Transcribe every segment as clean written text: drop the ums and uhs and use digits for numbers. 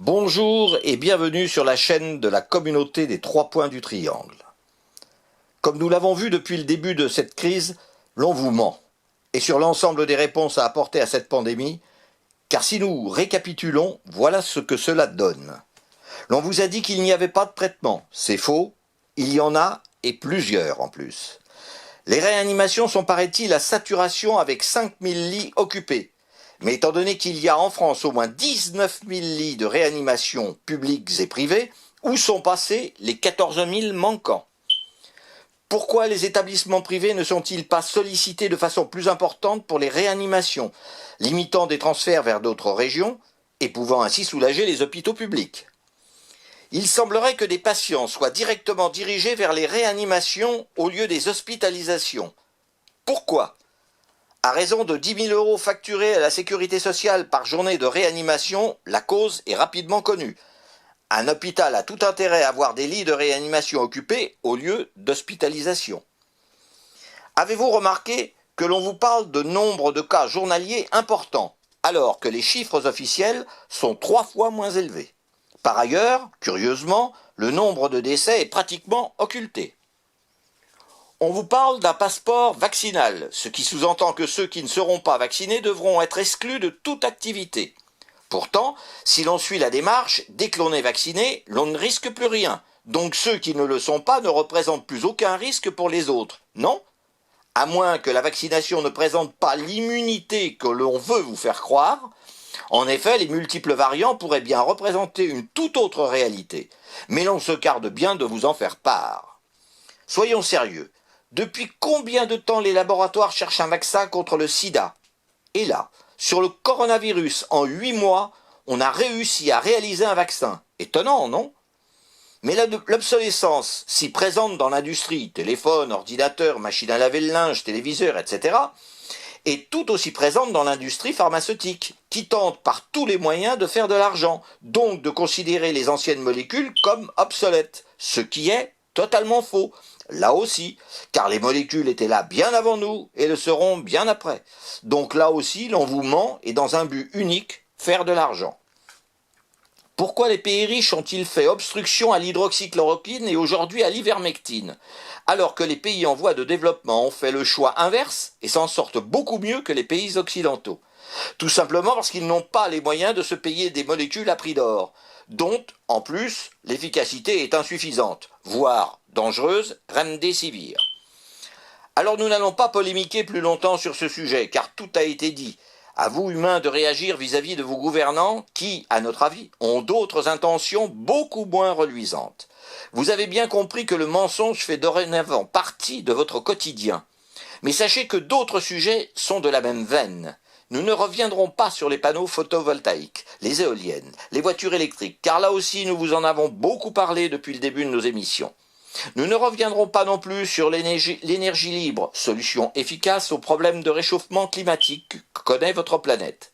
Bonjour et bienvenue sur la chaîne de la communauté des 3 points du triangle. Comme nous l'avons vu depuis le début de cette crise, l'on vous ment. Et sur l'ensemble des réponses à apporter à cette pandémie, car si nous récapitulons, voilà ce que cela donne. L'on vous a dit qu'il n'y avait pas de traitement, c'est faux, il y en a et plusieurs en plus. Les réanimations sont, paraît-il, à saturation avec 5000 lits occupés. Mais étant donné qu'il y a en France au moins 19 000 lits de réanimation publics et privés, où sont passés les 14 000 manquants? Pourquoi les établissements privés ne sont-ils pas sollicités de façon plus importante pour les réanimations, limitant des transferts vers d'autres régions et pouvant ainsi soulager les hôpitaux publics? Il semblerait que des patients soient directement dirigés vers les réanimations au lieu des hospitalisations. Pourquoi? À raison de 10 000 € facturés à la sécurité sociale par journée de réanimation, la cause est rapidement connue. Un hôpital a tout intérêt à avoir des lits de réanimation occupés au lieu d'hospitalisation. Avez-vous remarqué que l'on vous parle de nombre de cas journaliers importants, alors que les chiffres officiels sont 3 fois moins élevés? Par ailleurs, curieusement, le nombre de décès est pratiquement occulté. On vous parle d'un passeport vaccinal, ce qui sous-entend que ceux qui ne seront pas vaccinés devront être exclus de toute activité. Pourtant, si l'on suit la démarche, dès que l'on est vacciné, l'on ne risque plus rien. Donc ceux qui ne le sont pas ne représentent plus aucun risque pour les autres, non? À moins que la vaccination ne présente pas l'immunité que l'on veut vous faire croire. En effet, les multiples variants pourraient bien représenter une toute autre réalité. Mais l'on se garde bien de vous en faire part. Soyons sérieux. Depuis combien de temps les laboratoires cherchent un vaccin contre le sida? Et là, sur le coronavirus, en 8 mois, on a réussi à réaliser un vaccin. Étonnant, non? Mais l'obsolescence, si présente dans l'industrie, téléphone, ordinateur, machine à laver le linge, téléviseur, etc., est tout aussi présente dans l'industrie pharmaceutique, qui tente par tous les moyens de faire de l'argent, donc de considérer les anciennes molécules comme obsolètes, ce qui est totalement faux. Là aussi, car les molécules étaient là bien avant nous et le seront bien après. Donc là aussi, l'on vous ment et dans un but unique, faire de l'argent. Pourquoi les pays riches ont-ils fait obstruction à l'hydroxychloroquine et aujourd'hui à l'ivermectine, alors que les pays en voie de développement ont fait le choix inverse et s'en sortent beaucoup mieux que les pays occidentaux? Tout simplement parce qu'ils n'ont pas les moyens de se payer des molécules à prix d'or, dont, en plus, l'efficacité est insuffisante, voire dangereuse, remdesivir. Alors nous n'allons pas polémiquer plus longtemps sur ce sujet, car tout a été dit. À vous, humains, de réagir vis-à-vis de vos gouvernants qui, à notre avis, ont d'autres intentions beaucoup moins reluisantes. Vous avez bien compris que le mensonge fait dorénavant partie de votre quotidien. Mais sachez que d'autres sujets sont de la même veine. Nous ne reviendrons pas sur les panneaux photovoltaïques, les éoliennes, les voitures électriques, car là aussi nous vous en avons beaucoup parlé depuis le début de nos émissions. Nous ne reviendrons pas non plus sur l'énergie libre, solution efficace aux problèmes de réchauffement climatique que connaît votre planète.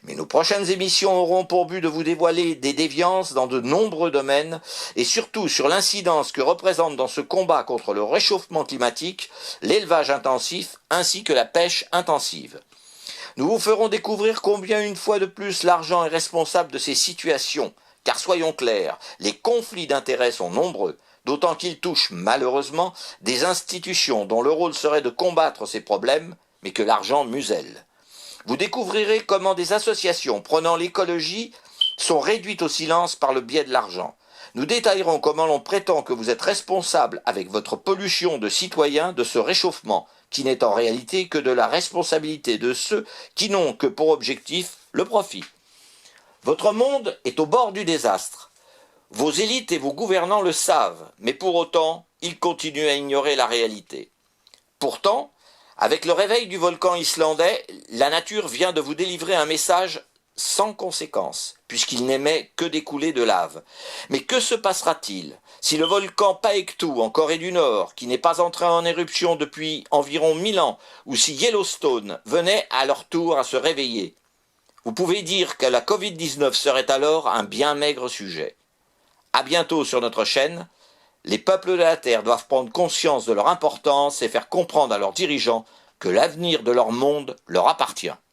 Mais nos prochaines émissions auront pour but de vous dévoiler des déviances dans de nombreux domaines et surtout sur l'incidence que représente dans ce combat contre le réchauffement climatique l'élevage intensif ainsi que la pêche intensive. Nous vous ferons découvrir combien une fois de plus l'argent est responsable de ces situations, car soyons clairs, les conflits d'intérêts sont nombreux, d'autant qu'ils touchent malheureusement des institutions dont le rôle serait de combattre ces problèmes, mais que l'argent muselle. Vous découvrirez comment des associations prônant l'écologie sont réduites au silence par le biais de l'argent. Nous détaillerons comment l'on prétend que vous êtes responsable avec votre pollution de citoyens de ce réchauffement, qui n'est en réalité que de la responsabilité de ceux qui n'ont que pour objectif le profit. Votre monde est au bord du désastre. Vos élites et vos gouvernants le savent, mais pour autant, ils continuent à ignorer la réalité. Pourtant, avec le réveil du volcan islandais, la nature vient de vous délivrer un message sans conséquence, puisqu'il n'émet que des coulées de lave. Mais que se passera-t-il si le volcan Paektu en Corée du Nord, qui n'est pas entré en éruption depuis environ 1000 ans, ou si Yellowstone venait à leur tour à se réveiller? Vous pouvez dire que la Covid-19 serait alors un bien maigre sujet. À bientôt sur notre chaîne. Les peuples de la Terre doivent prendre conscience de leur importance et faire comprendre à leurs dirigeants que l'avenir de leur monde leur appartient.